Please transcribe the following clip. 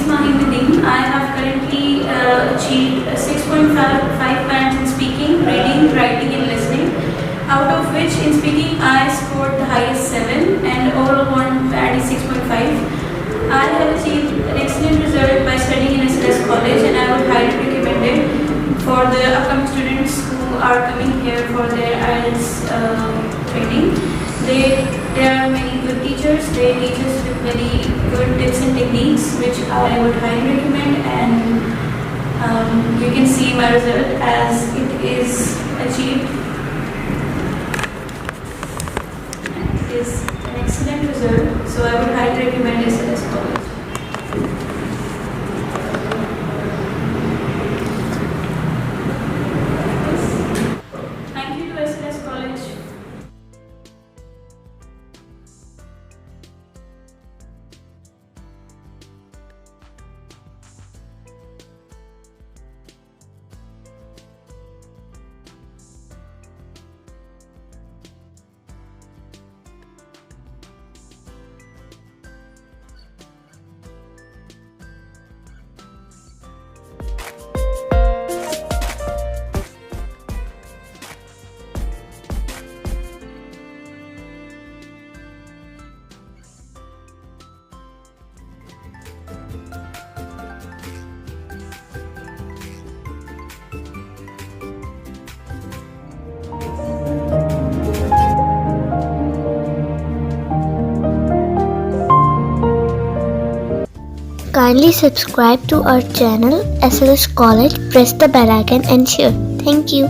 MAHEEN, I have currently achieved 6.5 bands in speaking, reading, writing and listening, out of which in speaking I scored the highest 7 and overall one band is 6.5. I have achieved an excellent result by studying in SLS College, and I would highly recommend it for the upcoming students who are coming here for their IELTS training. There are many good teachers. They teach us with very good tips and techniques, which I would highly recommend, and you can see my result as it is achieved. It is an excellent result, so I would highly recommend SLS College. Thank you to SLS College. Kindly subscribe to our channel SLS College, press the bell icon and share. Thank you.